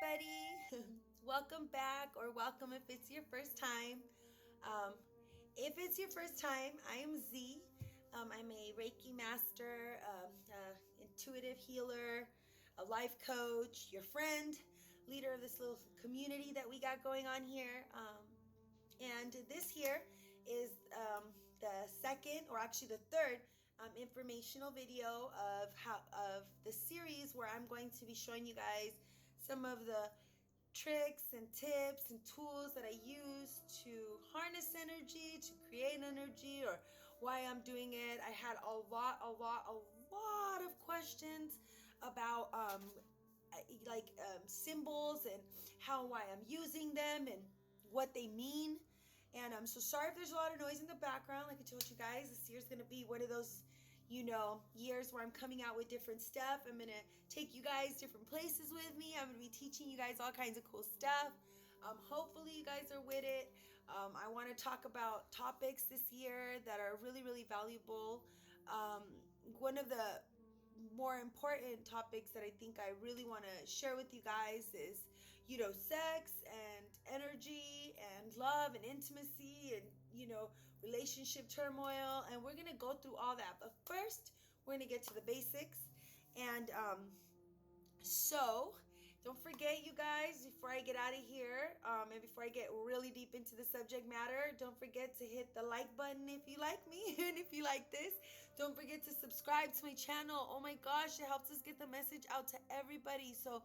everybody. Welcome back, or welcome if it's your first time. Um, if it's your first time, I am Z. I'm a Reiki master, intuitive healer, a life coach, your friend, leader of this little community that we got going on here. And this here is the second, or actually the third, informational video of the series where I'm going to be showing you guys some of the tricks and tips and tools that I use to harness energy, to create energy, or why I'm doing it. I had a lot of questions about symbols and how, why I'm using them and what they mean. And I'm so sorry if there's a lot of noise in the background. Like I told you guys, this year's gonna be one of those, years where I'm coming out with different stuff. I'm gonna take you guys different places with me. I'm gonna be teaching you guys all kinds of cool stuff. Hopefully you guys are with it. I want to talk about topics this year that are really valuable. One of the more important topics that I think I really want to share with you guys is, sex and energy and love and intimacy and, relationship turmoil. And we're going to go through all that. But first, we're going to get to the basics. And so, don't forget, you guys, before I get out of here, and before I get really deep into the subject matter, don't forget to hit the like button if you like me and if you like this. Don't forget to subscribe to my channel. Oh my gosh, it helps us get the message out to everybody. So,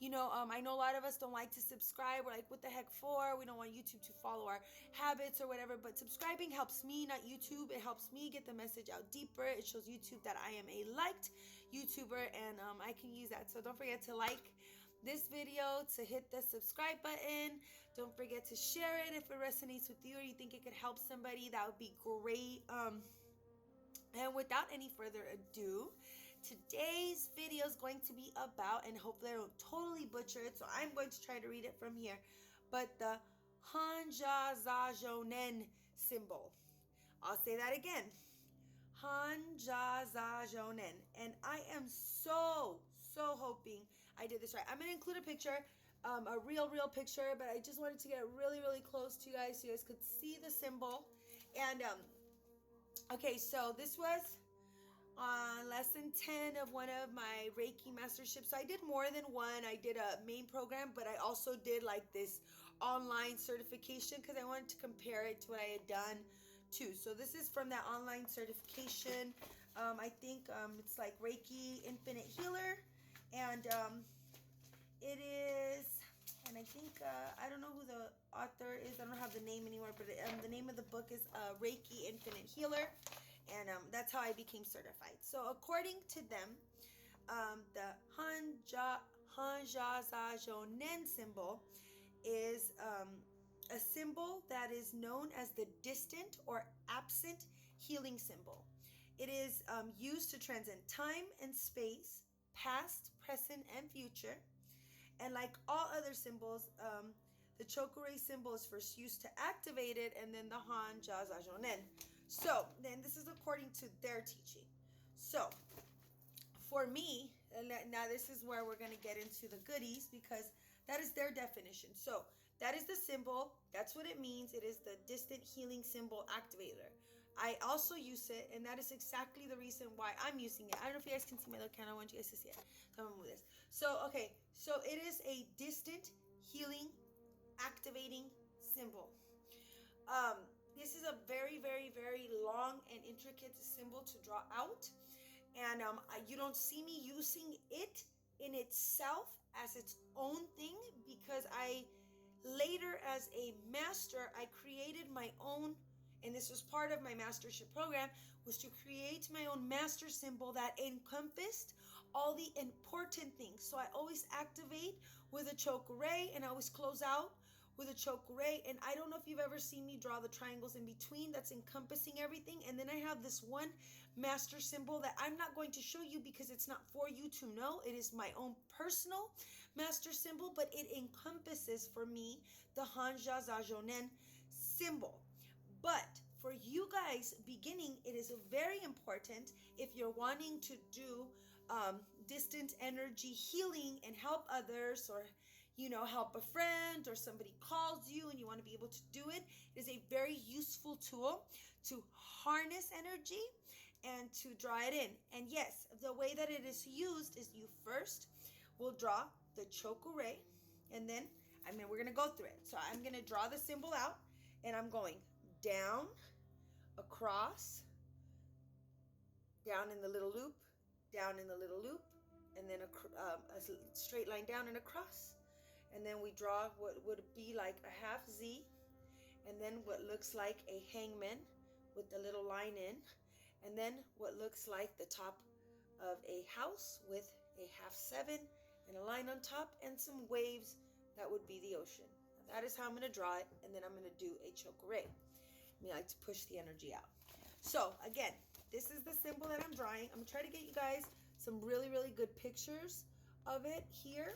I know a lot of us don't like to subscribe. We're like, what the heck for? We don't want YouTube to follow our habits or whatever. But subscribing helps me, not YouTube. It helps me get the message out deeper. It shows YouTube that I am a liked YouTuber, and I can use that. So don't forget to like this video, to hit the subscribe button. Don't forget to share it if it resonates with you or you think it could help somebody. That would be great. And without any further ado, today's video is going to be about, and hopefully I don't totally butcher it, so I'm going to try to read it from here, but the Hon-Sha-Ze-Sho-Nen Symbol. I'll say that again. Hon-Sha-Ze-Sho-Nen. And I am so hoping I did this right. I'm going to include a picture, a real picture, but I just wanted to get really close to you guys so you guys could see the symbol. And, okay, so this was on lesson 10 of one of my Reiki masterships. So I did more than one. I did a main program, but I also did like this online certification because I wanted to compare it to what I had done too. So this is from that online certification. I think it's like Reiki Infinite Healer, and it is, and I think I don't know who the author is. I don't have the name anymore, but the name of the book is Reiki Infinite Healer, and that's how I became certified. So according to them, the Hon-Sha-Ze-Sho-Nen symbol is a symbol that is known as the distant or absent healing symbol. It is used to transcend time and space, past, present, and future. And like all other symbols, the Chokurei symbol is first used to activate it, and then the Hon-Sha-Ze-Sho-Nen. So then this is according to their teaching. So for me, and now this is where we're going to get into the goodies, because that is their definition. So that is the symbol. That's what it means. It is the distant healing symbol activator. I also use it, and that is exactly the reason why I'm using it. I don't know if you guys can see my little camera. I want you guys to see it. So I'm going to move this. So, okay. So it is a distant healing activating symbol. This is a very long and intricate symbol to draw out. And you don't see me using it in itself as its own thing, because I later, as a master, I created my own, and this was part of my mastership program, was to create my own master symbol that encompassed all the important things. So I always activate with a chokurei, and I always close out with a chokurei. And I don't know if you've ever seen me draw the triangles in between that's encompassing everything. And then I have this one master symbol that I'm not going to show you because it's not for you to know. It is my own personal master symbol, but it encompasses for me the Hon-Sha-Ze-Sho-Nen symbol. But for you guys beginning, it is very important, if you're wanting to do distant energy healing and help others, or help a friend, or somebody calls you and you want to be able to do it. It is a very useful tool to harness energy and to draw it in. And yes, the way that it is used is you first will draw the chokure, and then we're going to go through it. So I'm going to draw the symbol out, and I'm going down, across, down in the little loop, down in the little loop, and then a straight line down and across. And then we draw what would be like a half Z, and then what looks like a hangman with the little line in, and then what looks like the top of a house with a half 7 and a line on top and some waves. That would be the ocean. Now that is how I'm going to draw it, and then I'm going to do a chokure. I like to push the energy out. So again, this is the symbol that I'm drawing. I'm going to try to get you guys some really, really good pictures of it here,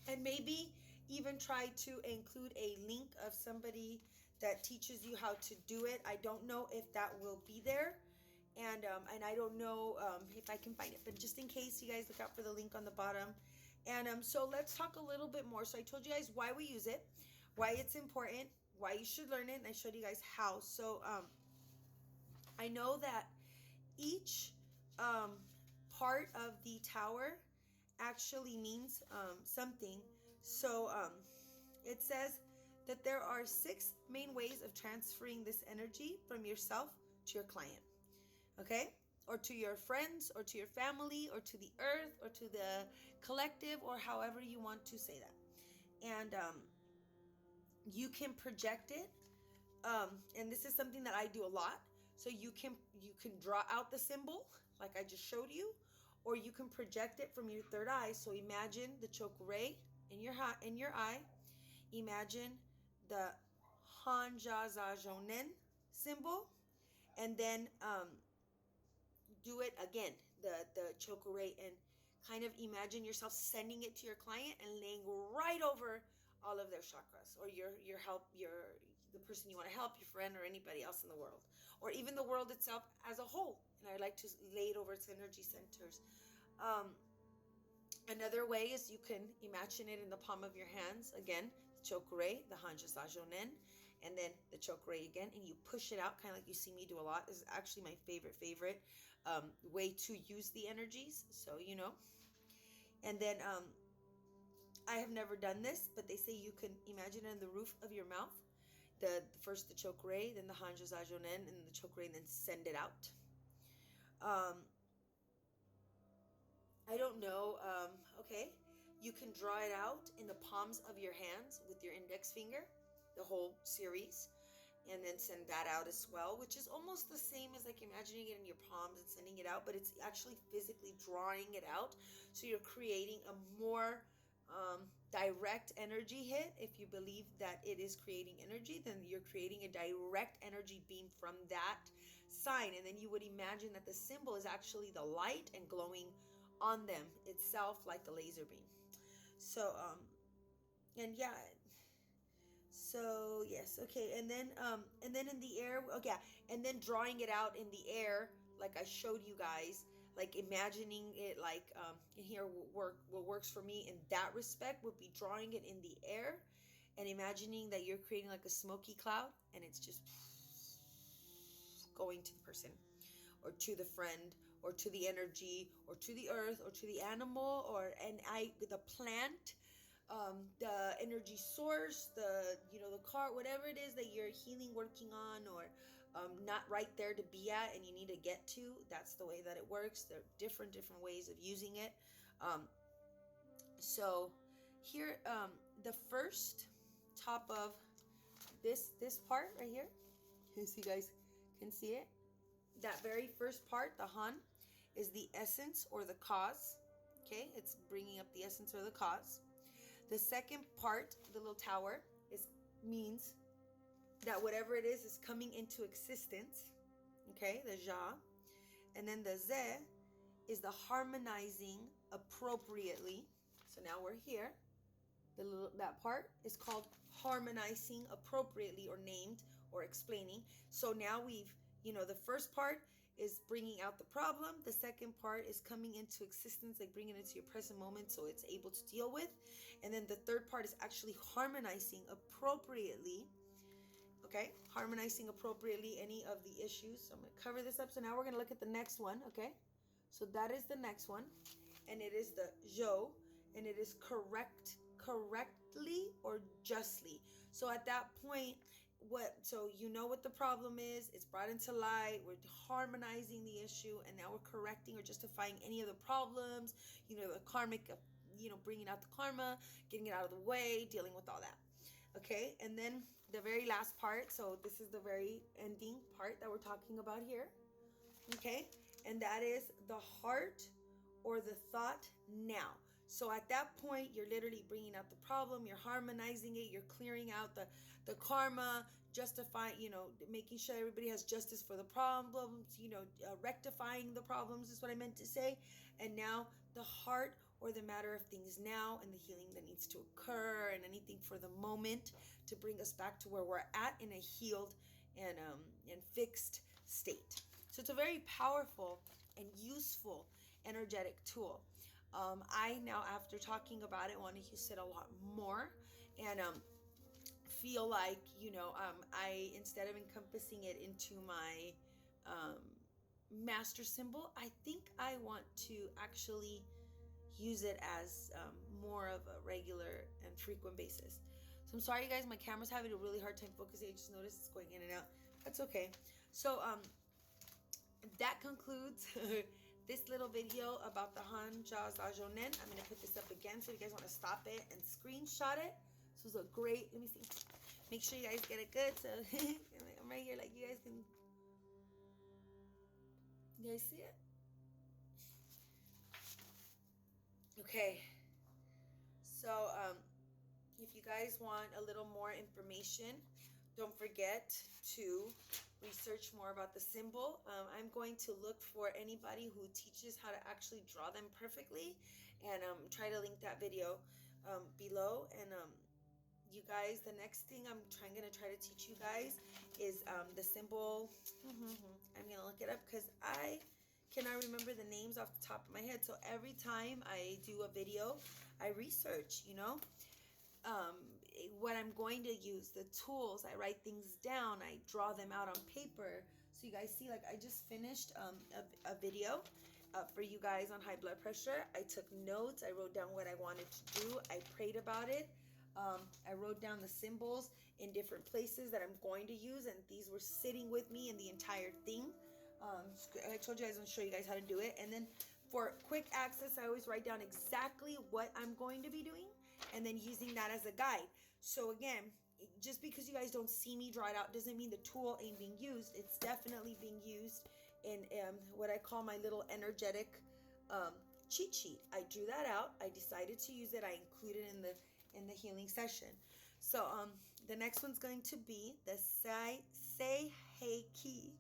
and maybe even try to include a link of somebody that teaches you how to do it. I don't know if that will be there, and I don't know if I can find it, but just in case, you guys look out for the link on the bottom. And so let's talk a little bit more. So I told you guys why we use it, why it's important, why you should learn it, and I showed you guys how. So I know that each part of the tower actually means something. So it says that there are 6 main ways of transferring this energy from yourself to your client, okay? Or to your friends, or to your family, or to the earth, or to the collective, or however you want to say that. And you can project it, and this is something that I do a lot. So you can draw out the symbol like I just showed you, or you can project it from your third eye. So imagine the chokure in your eye. Imagine the Hon-Sha-Ze-Sho-Nen symbol, and then do it again, the chokure, and kind of imagine yourself sending it to your client and laying right over all of their chakras, or your help, the person you want to help, your friend, or anybody else in the world, or even the world itself as a whole. And I like to lay it over its energy centers. Another way is you can imagine it in the palm of your hands. Again, the chokure, the Hon-Sha-Ze-Sho-Nen, and then the chokure again, and you push it out, kind of like you see me do a lot. This is actually my favorite way to use the energies. So and then I have never done this, but they say you can imagine it in the roof of your mouth. First the chokure, then the Hon-Sha-Ze-Sho-Nen, and the chokure, and then send it out. I don't know. Okay, you can draw it out in the palms of your hands with your index finger, the whole series, and then send that out as well, which is almost the same as like imagining it in your palms and sending it out, but it's actually physically drawing it out. So you're creating a more direct energy hit. If you believe that it is creating energy, then you're creating a direct energy beam from that sign. And then you would imagine that the symbol is actually the light and glowing on them itself like a laser beam. So and yeah, so yes, okay. And then in the air, okay, and then drawing it out in the air like I showed you guys, like imagining it like in here, what works for me in that respect would be drawing it in the air and imagining that you're creating like a smoky cloud, and it's just going to the person, or to the friend, or to the energy, or to the earth, or to the animal, or the plant, the energy source, the car, whatever it is that you're healing, working on, or not right there to be at and you need to get to. That's the way that it works. There are different ways of using it. So here, the first top of this part right here, so you guys can see it. That very first part, the Han, is the essence or the cause. Okay, it's bringing up the essence or the cause. The second part, the little tower, means that whatever it is coming into existence. Okay, the Ja. And then the Ze is the harmonizing appropriately. So now we're here. That part is called harmonizing appropriately, or named, or explaining. So now we've, the first part is bringing out the problem. The second part is coming into existence, like bringing it into your present moment so it's able to deal with. And then the third part is actually harmonizing appropriately. Okay, harmonizing appropriately any of the issues. So I'm going to cover this up. So now we're going to look at the next one. Okay, so that is the next one, and it is the Zhou, and it is correctly or justly. So at that point, so you know what the problem is, it's brought into light, we're harmonizing the issue, and now we're correcting or justifying any of the problems, the karmic, bringing out the karma, getting it out of the way, dealing with all that. Okay, and then the very last part, so this is the very ending part that we're talking about here. Okay, and that is the heart or the thought now. So at that point, you're literally bringing out the problem, you're harmonizing it, you're clearing out the karma, justifying, making sure everybody has justice for the problems, rectifying the problems is what I meant to say. And now the heart or the matter of things now, and the healing that needs to occur, and anything for the moment to bring us back to where we're at in a healed and fixed state. So it's a very powerful and useful energetic tool. I now, after talking about it, want to use it a lot more, and feel like, I, instead of encompassing it into my master symbol, I think I want to actually use it as more of a regular and frequent basis. So I'm sorry, you guys, my camera's having a really hard time focusing. I just noticed it's going in and out. That's okay. So that concludes this little video about the Hon-Sha-Ze-Sho-Nen. I'm going to put this up again so you guys want to stop it and screenshot it. This was a great, let me see. Make sure you guys get it good. So I'm right here, like you guys can. You guys see it? Okay. So if you guys want a little more information, don't forget to research more about the symbol. I'm going to look for anybody who teaches how to actually draw them perfectly, and try to link that video below. And you guys, the next thing I'm gonna try to teach you guys is the symbol. I'm gonna look it up because I cannot remember the names off the top of my head. So every time I do a video, I research, what I'm going to use, the tools. I write things down, I draw them out on paper. So you guys see, like I just finished a video for you guys on high blood pressure. I took notes, I wrote down what I wanted to do, I prayed about it. I wrote down the symbols in different places that I'm going to use, and these were sitting with me in the entire thing. I told you guys, I'm going to show you guys how to do it. And then for quick access, I always write down exactly what I'm going to be doing, and then using that as a guide. So again, just because you guys don't see me draw it out doesn't mean the tool ain't being used. It's definitely being used in what I call my little energetic cheat sheet. I drew that out, I decided to use it, I included it in the healing session. So the next one's going to be the Sai-Hei-Ki.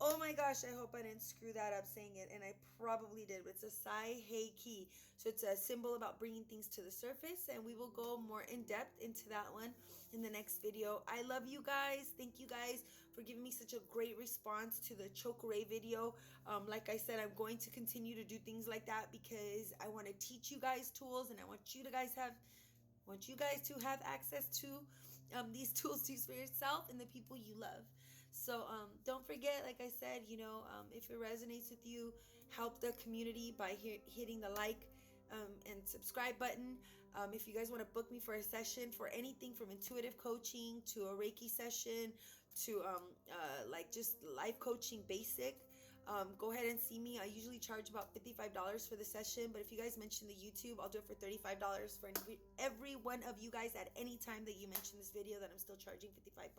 Oh my gosh, I hope I didn't screw that up saying it, and I probably did, but it's a Sai-Hei-Ki. So it's a symbol about bringing things to the surface, and we will go more in depth into that one in the next video. I love you guys. Thank you guys for giving me such a great response to the Chokeray video. Like I said, I'm going to continue to do things like that because I want to teach you guys tools, and I want you guys to have access to these tools to use for yourself and the people you love. So don't forget, like I said, if it resonates with you, help the community by hitting the like and subscribe button. If you guys want to book me for a session for anything from intuitive coaching to a Reiki session to like just life coaching basic, go ahead and see me. I usually charge about $55 for the session, but if you guys mention the YouTube, I'll do it for $35 for every one of you guys at any time that you mention this video, that I'm still charging $55.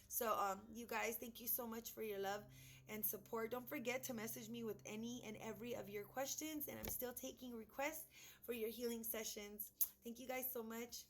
So you guys, thank you so much for your love and support. Don't forget to message me with any and every of your questions, and I'm still taking requests for your healing sessions. Thank you guys so much.